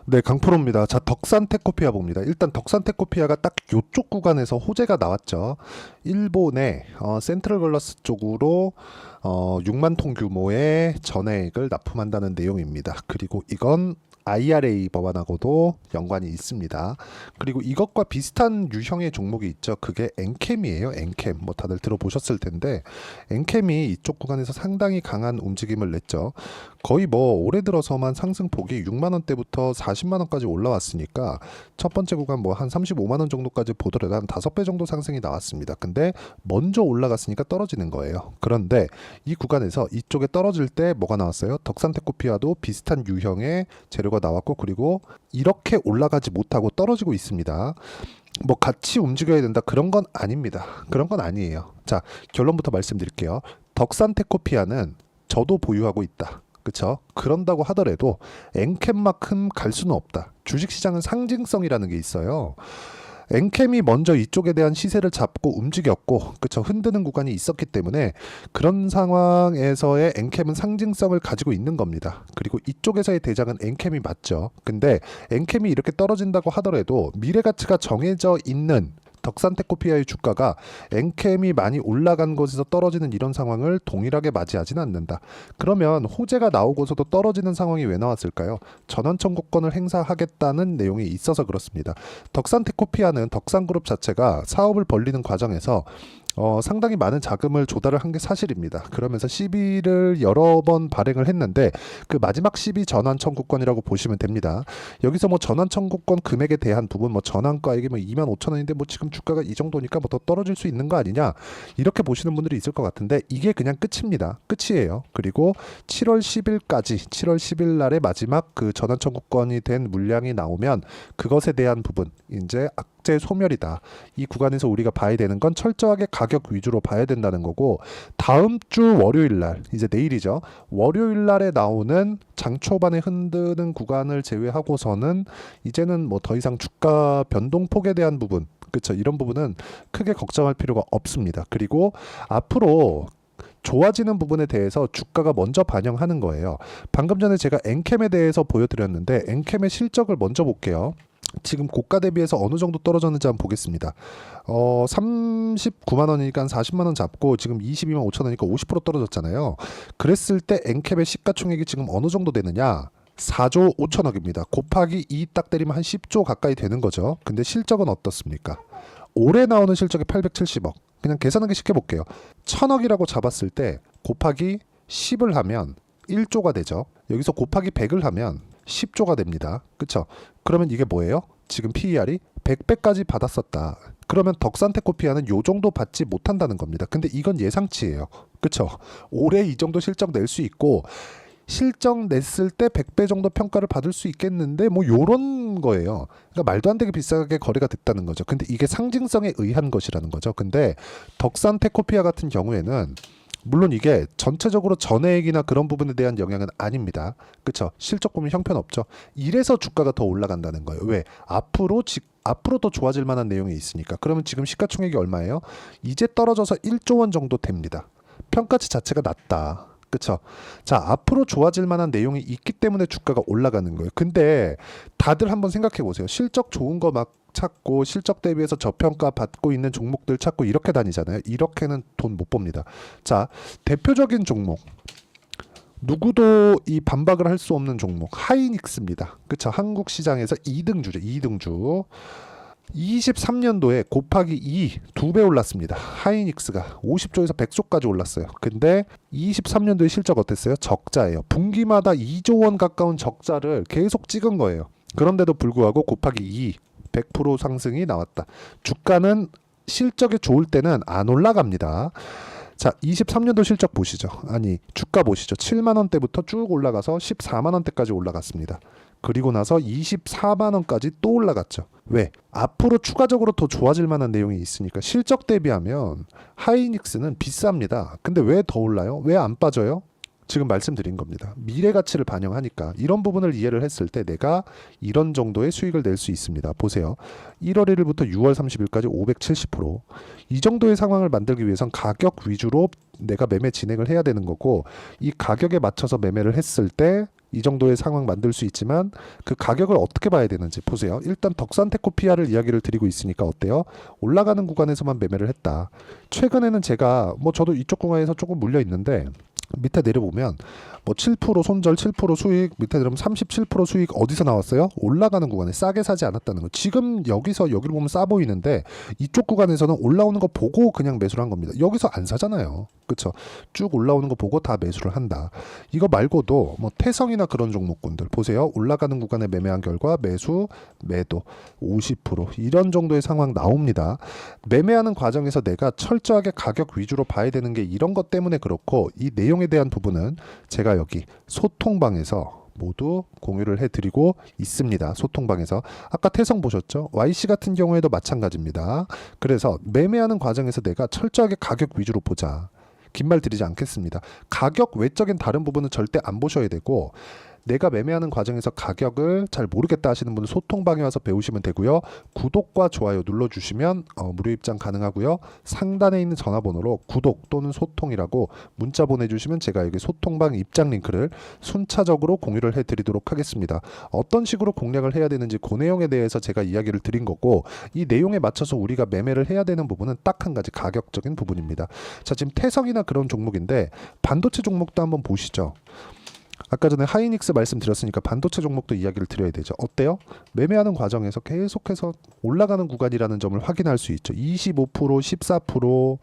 네, 강프로입니다. 자, 덕산 테코피아 봅니다. 일단 덕산 테코피아가 딱 요쪽 구간에서 호재가 나왔죠. 일본의 센트럴 걸러스 쪽으로 6만 톤 규모의 전해액을 납품한다는 내용입니다. 그리고 이건 IRA 법안하고도 연관이 있습니다. 그리고 이것과 비슷한 유형의 종목이 있죠. 그게 엔캠이에요. 엔캠. 뭐 다들 들어보셨을 텐데 엔캠이 이쪽 구간에서 상당히 강한 움직임을 냈죠. 거의 뭐 올해 들어서만 상승폭이 6만 원대부터 40만 원까지 올라왔으니까 첫 번째 구간 뭐 한 35만 원 정도까지 보더라도 한 5배 정도 상승이 나왔습니다. 근데 먼저 올라갔으니까 떨어지는 거예요. 그런데 이 구간에서 이쪽에 떨어질 때 뭐가 나왔어요? 덕산테코피아도 비슷한 유형의 재료가 나왔고, 그리고 이렇게 올라가지 못하고 떨어지고 있습니다. 뭐 같이 움직여야 된다 그런 건 아닙니다. 그런 건 아니에요. 자, 결론부터 말씀드릴게요. 덕산테코피아는 저도 보유하고 있다. 그쵸? 그런다고 하더라도 엔캠만큼 갈 수는 없다. 주식시장은 상징성이라는 게 있어요. 엔캠이 먼저 이쪽에 대한 시세를 잡고 움직였고, 그쵸, 흔드는 구간이 있었기 때문에 그런 상황에서의 엔캠은 상징성을 가지고 있는 겁니다. 그리고 이쪽에서의 대장은 엔캠이 맞죠. 근데 엔캠이 이렇게 떨어진다고 하더라도 미래 가치가 정해져 있는 덕산테코피아의 주가가 엔캠이 많이 올라간 곳에서 떨어지는 이런 상황을 동일하게 맞이하지는 않는다. 그러면 호재가 나오고서도 떨어지는 상황이 왜 나왔을까요? 전환 청구권을 행사하겠다는 내용이 있어서 그렇습니다. 덕산테코피아는 덕산그룹 자체가 사업을 벌리는 과정에서 상당히 많은 자금을 조달을 한 게 사실입니다. 그러면서 시비를 여러 번 발행을 했는데 그 마지막 시비 전환 청구권이라고 보시면 됩니다. 여기서 뭐 전환 청구권 금액에 대한 부분, 뭐 전환가액이 뭐 2만 5천 원인데 뭐 지금 주가가 이 정도니까 뭐 더 떨어질 수 있는 거 아니냐, 이렇게 보시는 분들이 있을 것 같은데 이게 그냥 끝입니다. 끝이에요. 그리고 7월 10일까지 7월 10일 날에 마지막 그 전환 청구권이 된 물량이 나오면 그것에 대한 부분 이제 악재 소멸이다. 이 구간에서 우리가 봐야 되는 건 철저하게 가격 위주로 봐야 된다는 거고, 다음 주 월요일 날, 이제 내일이죠. 월요일 날에 나오는 장 초반에 흔드는 구간을 제외하고서는 이제는 뭐 더 이상 주가 변동폭에 대한 부분, 그렇죠, 이런 부분은 크게 걱정할 필요가 없습니다. 그리고 앞으로 좋아지는 부분에 대해서 주가가 먼저 반영하는 거예요. 방금 전에 제가 엔캠에 대해서 보여드렸는데 엔캠의 실적을 먼저 볼게요. 지금 고가 대비해서 어느 정도 떨어졌는지 한번 보겠습니다. 39만 원이니까 한 40만 원 잡고 지금 22만 5천 원이니까 50% 떨어졌잖아요. 그랬을 때 엔캡의 시가총액이 지금 어느 정도 되느냐? 4조 5천억입니다. 곱하기 2 딱 때리면 한 10조 가까이 되는 거죠. 근데 실적은 어떻습니까? 올해 나오는 실적이 870억. 그냥 계산하기 쉽게 볼게요. 1000억이라고 잡았을 때 곱하기 10을 하면 1조가 되죠. 여기서 곱하기 100을 하면 10조가 됩니다. 그쵸? 그러면 이게 뭐예요? 지금 PER이 100배까지 받았었다. 그러면 덕산테코피아는 요 정도 받지 못한다는 겁니다. 근데 이건 예상치예요. 그쵸? 올해 이 정도 실적 낼 수 있고 실적 냈을 때 100배 정도 평가를 받을 수 있겠는데 뭐 요런 거예요. 그러니까 말도 안 되게 비싸게 거래가 됐다는 거죠. 근데 이게 상징성에 의한 것이라는 거죠. 근데 덕산테코피아 같은 경우에는 물론 이게 전체적으로 전해액이나 그런 부분에 대한 영향은 아닙니다. 그쵸? 실적 보면 형편없죠. 이래서 주가가 더 올라간다는 거예요. 왜? 앞으로 더 좋아질 만한 내용이 있으니까. 그러면 지금 시가총액이 얼마예요? 이제 떨어져서 1조 원 정도 됩니다. 평가치 자체가 낮다. 그쵸? 자, 앞으로 좋아질 만한 내용이 있기 때문에 주가가 올라가는 거예요. 근데 다들 한번 생각해 보세요. 실적 좋은 거 막 찾고 실적 대비해서 저평가 받고 있는 종목들 찾고 이렇게 다니잖아요. 이렇게는 돈 못 법니다. 자, 대표적인 종목. 누구도 이 반박을 할 수 없는 종목. 하이닉스입니다. 그쵸? 한국 시장에서 2등주죠. 2등주. 23년도에 곱하기 2, 2배 올랐습니다. 하이닉스가 50조에서 100조까지 올랐어요. 근데 23년도에 실적 어땠어요? 적자예요. 분기마다 2조 원 가까운 적자를 계속 찍은 거예요. 그런데도 불구하고 곱하기 2, 100% 상승이 나왔다. 주가는 실적이 좋을 때는 안 올라갑니다. 자, 23년도 실적 보시죠. 아니, 주가 보시죠. 7만 원대부터 쭉 올라가서 14만 원대까지 올라갔습니다. 그리고 나서 24만 원까지 또 올라갔죠. 왜? 앞으로 추가적으로 더 좋아질 만한 내용이 있으니까. 실적 대비하면 하이닉스는 비쌉니다. 근데 왜 더 올라요? 왜 안 빠져요? 지금 말씀드린 겁니다. 미래 가치를 반영하니까 이런 부분을 이해를 했을 때 내가 이런 정도의 수익을 낼 수 있습니다. 보세요. 1월 1일부터 6월 30일까지 570%. 이 정도의 상황을 만들기 위해선 가격 위주로 내가 매매 진행을 해야 되는 거고, 이 가격에 맞춰서 매매를 했을 때 이 정도의 상황 만들 수 있지만 그 가격을 어떻게 봐야 되는지 보세요. 일단 덕산테코피아를 이야기를 드리고 있으니까 어때요? 올라가는 구간에서만 매매를 했다. 최근에는 제가 뭐 저도 이쪽 구간에서 조금 물려 있는데 밑에 내려보면 뭐 7% 손절 7% 수익 밑에 내려면 37% 수익 어디서 나왔어요? 올라가는 구간에 싸게 사지 않았다는 거. 지금 여기서 여기를 보면 싸 보이는데 이쪽 구간에서는 올라오는 거 보고 그냥 매수를 한 겁니다. 여기서 안 사잖아요. 그쵸? 쭉 올라오는 거 보고 다 매수를 한다. 이거 말고도 뭐 태성이나 그런 종목군들 보세요. 올라가는 구간에 매매한 결과 매수, 매도 50% 이런 정도의 상황 나옵니다. 매매하는 과정에서 내가 철저하게 가격 위주로 봐야 되는 게 이런 것 때문에 그렇고 이 내용에 대한 부분은 제가 여기 소통방에서 모두 공유를 해드리고 있습니다. 소통방에서 아까 태성 보셨죠? YC 같은 경우에도 마찬가지입니다. 그래서 매매하는 과정에서 내가 철저하게 가격 위주로 보자. 긴 말 드리지 않겠습니다. 가격 외적인 다른 부분은 절대 안 보셔야 되고 내가 매매하는 과정에서 가격을 잘 모르겠다 하시는 분은 소통방에 와서 배우시면 되고요. 구독과 좋아요 눌러주시면 무료 입장 가능하고요. 상단에 있는 전화번호로 구독 또는 소통이라고 문자 보내주시면 제가 여기 소통방 입장 링크를 순차적으로 공유를 해드리도록 하겠습니다. 어떤 식으로 공략을 해야 되는지 그 내용에 대해서 제가 이야기를 드린 거고 이 내용에 맞춰서 우리가 매매를 해야 되는 부분은 딱 한 가지 가격적인 부분입니다. 자, 지금 태성이나 그런 종목인데 반도체 종목도 한번 보시죠. 아까 전에 하이닉스 말씀드렸으니까 반도체 종목도 이야기를 드려야 되죠. 어때요? 매매하는 과정에서 계속해서 올라가는 구간이라는 점을 확인할 수 있죠. 25%, 14%,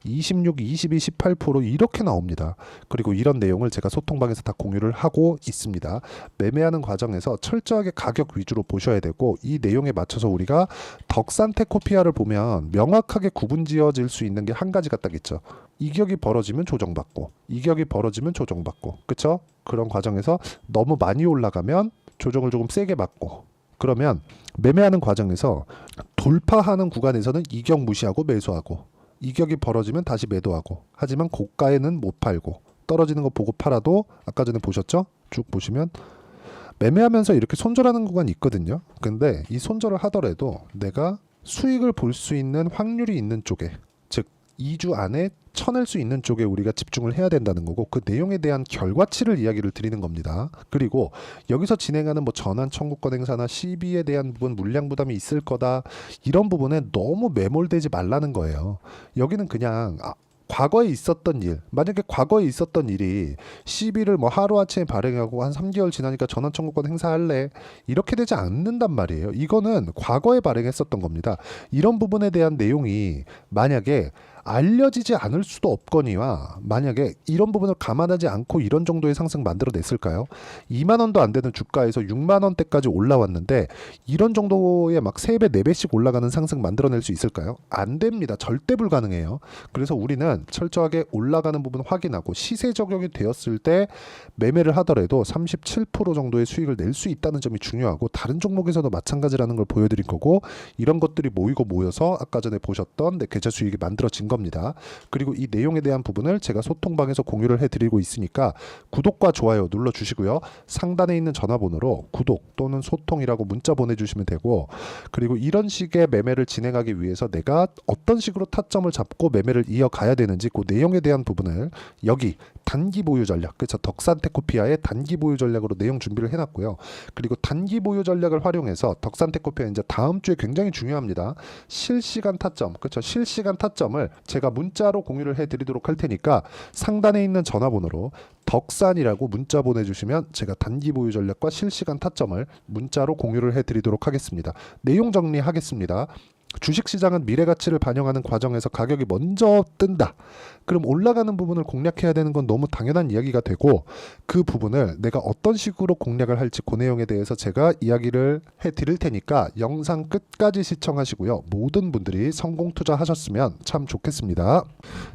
26, 22, 18% 이렇게 나옵니다. 그리고 이런 내용을 제가 소통방에서 다 공유를 하고 있습니다. 매매하는 과정에서 철저하게 가격 위주로 보셔야 되고 이 내용에 맞춰서 우리가 덕산테코피아를 보면 명확하게 구분 지어질 수 있는 게 한 가지가 딱 있죠. 이격이 벌어지면 조정받고 이격이 벌어지면 조정받고 그쵸? 그런 과정에서 너무 많이 올라가면 조정을 조금 세게 받고 그러면 매매하는 과정에서 돌파하는 구간에서는 이격 무시하고 매수하고 이격이 벌어지면 다시 매도하고 하지만 고가에는 못 팔고 떨어지는 거 보고 팔아도 아까 전에 보셨죠? 쭉 보시면 매매하면서 이렇게 손절하는 구간이 있거든요. 근데 이 손절을 하더라도 내가 수익을 볼 수 있는 확률이 있는 쪽에 즉 2주 안에 쳐낼 수 있는 쪽에 우리가 집중을 해야 된다는 거고 그 내용에 대한 결과치를 이야기를 드리는 겁니다. 그리고 여기서 진행하는 뭐 전환 청구권 행사나 CB에 대한 부분 물량 부담이 있을 거다 이런 부분에 너무 매몰되지 말라는 거예요. 여기는 그냥 과거에 있었던 일, 만약에 과거에 있었던 일이 CB를 뭐 하루아침에 발행하고 한 3개월 지나니까 전환 청구권 행사할래 이렇게 되지 않는단 말이에요. 이거는 과거에 발행했었던 겁니다. 이런 부분에 대한 내용이 만약에 알려지지 않을 수도 없거니와 만약에 이런 부분을 감안하지 않고 이런 정도의 상승 만들어냈을까요? 2만 원도 안 되는 주가에서 6만 원대까지 올라왔는데 이런 정도의 막 3배, 4배씩 올라가는 상승 만들어낼 수 있을까요? 안 됩니다. 절대 불가능해요. 그래서 우리는 철저하게 올라가는 부분 확인하고 시세 적용이 되었을 때 매매를 하더라도 37% 정도의 수익을 낼 수 있다는 점이 중요하고 다른 종목에서도 마찬가지라는 걸 보여드린 거고 이런 것들이 모이고 모여서 아까 전에 보셨던 내 계좌 수익이 만들어진 겁니다. 그리고 이 내용에 대한 부분을 제가 소통방에서 공유를 해드리고 있으니까 구독과 좋아요 눌러주시고요. 상단에 있는 전화번호로 구독 또는 소통이라고 문자 보내주시면 되고 그리고 이런 식의 매매를 진행하기 위해서 내가 어떤 식으로 타점을 잡고 매매를 이어가야 되는지 그 내용에 대한 부분을 여기 단기 보유 전략, 그렇죠? 덕산테코피아의 단기 보유 전략으로 내용 준비를 해놨고요. 그리고 단기 보유 전략을 활용해서 덕산테코피아 이제 다음 주에 굉장히 중요합니다. 실시간 타점, 그렇죠? 실시간 타점을 제가 문자로 공유를 해드리도록 할 테니까 상단에 있는 전화번호로 덕산이라고 문자 보내주시면 제가 단기 보유 전략과 실시간 타점을 문자로 공유를 해드리도록 하겠습니다. 내용 정리하겠습니다. 주식시장은 미래가치를 반영하는 과정에서 가격이 먼저 뜬다. 그럼 올라가는 부분을 공략해야 되는 건 너무 당연한 이야기가 되고 그 부분을 내가 어떤 식으로 공략을 할지 그 내용에 대해서 제가 이야기를 해드릴 테니까 영상 끝까지 시청하시고요. 모든 분들이 성공 투자하셨으면 참 좋겠습니다.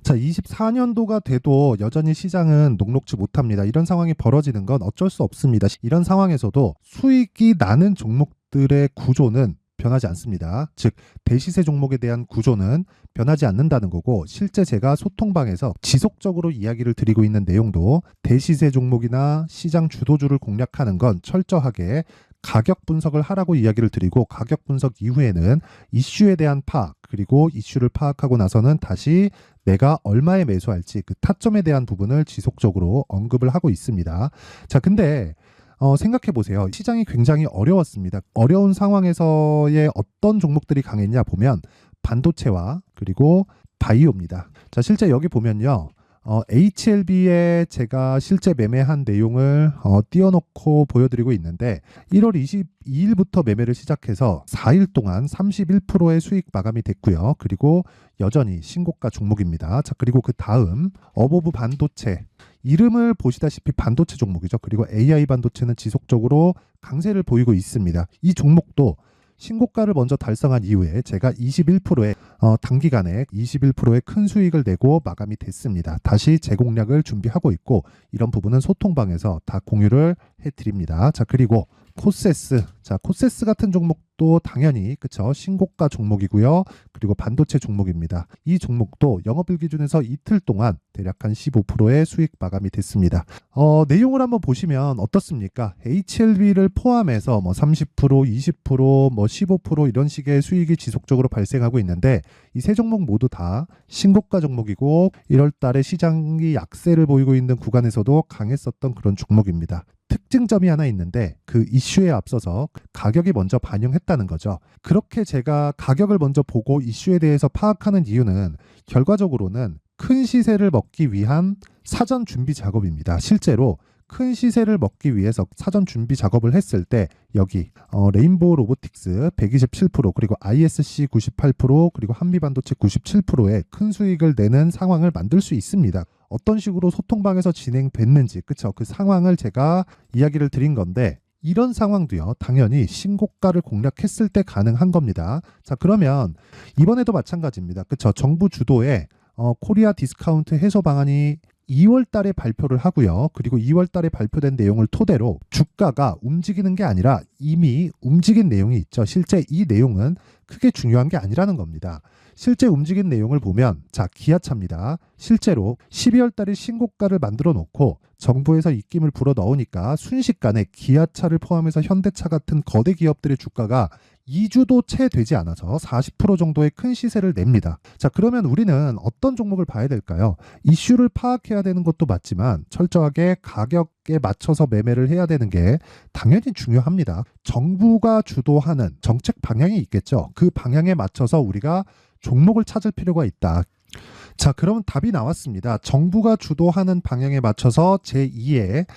자, 24년도가 돼도 여전히 시장은 녹록지 못합니다. 이런 상황이 벌어지는 건 어쩔 수 없습니다. 이런 상황에서도 수익이 나는 종목들의 구조는 변하지 않습니다. 즉 대시세 종목에 대한 구조는 변하지 않는다는 거고 실제 제가 소통방에서 지속적으로 이야기를 드리고 있는 내용도 대시세 종목이나 시장 주도주를 공략하는 건 철저하게 가격 분석을 하라고 이야기를 드리고 가격 분석 이후에는 이슈에 대한 파악 그리고 이슈를 파악하고 나서는 다시 내가 얼마에 매수할지 그 타점에 대한 부분을 지속적으로 언급을 하고 있습니다. 자, 근데 생각해 보세요. 시장이 굉장히 어려웠습니다. 어려운 상황에서의 어떤 종목들이 강했냐 보면 반도체와 그리고 바이오입니다. 자, 실제 여기 보면요. HLB에 제가 실제 매매한 내용을 띄워놓고 보여드리고 있는데 1월 22일부터 매매를 시작해서 4일 동안 31%의 수익 마감이 됐고요. 그리고 여전히 신고가 종목입니다. 자, 그리고 그 다음 어보브 반도체, 이름을 보시다시피 반도체 종목이죠. 그리고 AI 반도체는 지속적으로 강세를 보이고 있습니다. 이 종목도 신고가를 먼저 달성한 이후에 제가 21%의 단기간에 21%의 큰 수익을 내고 마감이 됐습니다. 다시 재공략을 준비하고 있고 이런 부분은 소통방에서 다 공유를 해드립니다. 자, 그리고 코세스. 자, 코세스 같은 종목도 당연히 그쵸, 신고가 종목이고요. 그리고 반도체 종목입니다. 이 종목도 영업일 기준에서 이틀 동안 대략 한 15%의 수익 마감이 됐습니다. 내용을 한번 보시면 어떻습니까? HLB를 포함해서 뭐 30%, 20%, 뭐 15% 이런 식의 수익이 지속적으로 발생하고 있는데 이 세 종목 모두 다 신고가 종목이고 1월 달에 시장이 약세를 보이고 있는 구간에서도 강했었던 그런 종목입니다. 특징점이 하나 있는데 그 이슈에 앞서서 가격이 먼저 반영했다는 거죠. 그렇게 제가 가격을 먼저 보고 이슈에 대해서 파악하는 이유는 결과적으로는 큰 시세를 먹기 위한 사전 준비 작업입니다. 실제로 큰 시세를 먹기 위해서 사전 준비 작업을 했을 때 여기 레인보우 로보틱스 127% 그리고 ISC 98% 그리고 한미반도체 97%의 큰 수익을 내는 상황을 만들 수 있습니다. 어떤 식으로 소통방에서 진행됐는지 그쵸, 그 상황을 제가 이야기를 드린 건데 이런 상황도요 당연히 신고가를 공략했을 때 가능한 겁니다. 자, 그러면 이번에도 마찬가지입니다. 그쵸, 정부 주도의 코리아 디스카운트 해소 방안이 2월 달에 발표를 하고요. 그리고 2월 달에 발표된 내용을 토대로 주가가 움직이는 게 아니라 이미 움직인 내용이 있죠. 실제 이 내용은 크게 중요한 게 아니라는 겁니다. 실제 움직인 내용을 보면 자, 기아차입니다. 실제로 12월 달에 신고가를 만들어 놓고 정부에서 입김을 불어 넣으니까 순식간에 기아차를 포함해서 현대차 같은 거대 기업들의 주가가 2주도 채 되지 않아서 40% 정도의 큰 시세를 냅니다. 자, 그러면 우리는 어떤 종목을 봐야 될까요? 이슈를 파악해야 되는 것도 맞지만 철저하게 가격에 맞춰서 매매를 해야 되는 게 당연히 중요합니다. 정부가 주도하는 정책 방향이 있겠죠. 그 방향에 맞춰서 우리가 종목을 찾을 필요가 있다. 자, 그럼 답이 나왔습니다. 정부가 주도하는 방향에 맞춰서 제2의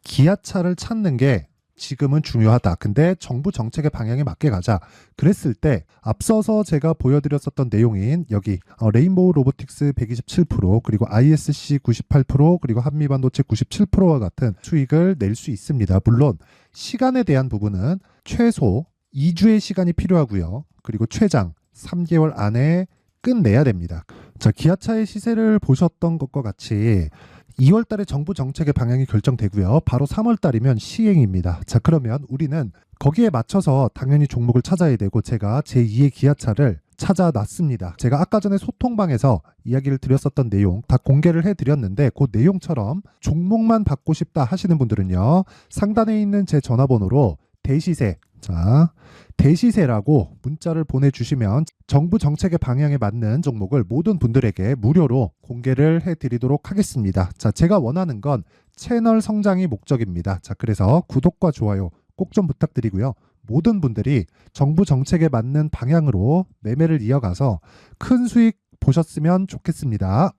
기아차를 찾는 게 지금은 중요하다. 근데 정부 정책의 방향에 맞게 가자. 그랬을 때 앞서서 제가 보여드렸었던 내용인 여기 레인보우 로보틱스 127% 그리고 ISC 98% 그리고 한미반도체 97%와 같은 수익을 낼 수 있습니다. 물론 시간에 대한 부분은 최소 2주의 시간이 필요하고요. 그리고 최장 3개월 안에 끝내야 됩니다. 자, 기아차의 시세를 보셨던 것과 같이 2월 달에 정부 정책의 방향이 결정되고요. 바로 3월 달이면 시행입니다. 자, 그러면 우리는 거기에 맞춰서 당연히 종목을 찾아야 되고 제가 제2의 기아차를 찾아놨습니다. 제가 아까 전에 소통방에서 이야기를 드렸었던 내용 다 공개를 해드렸는데 그 내용처럼 종목만 받고 싶다 하시는 분들은요. 상단에 있는 제 전화번호로 대시세, 자, 대시세라고 문자를 보내주시면 정부 정책의 방향에 맞는 종목을 모든 분들에게 무료로 공개를 해드리도록 하겠습니다. 자, 제가 원하는 건 채널 성장이 목적입니다. 자, 그래서 구독과 좋아요 꼭 좀 부탁드리고요. 모든 분들이 정부 정책에 맞는 방향으로 매매를 이어가서 큰 수익 보셨으면 좋겠습니다.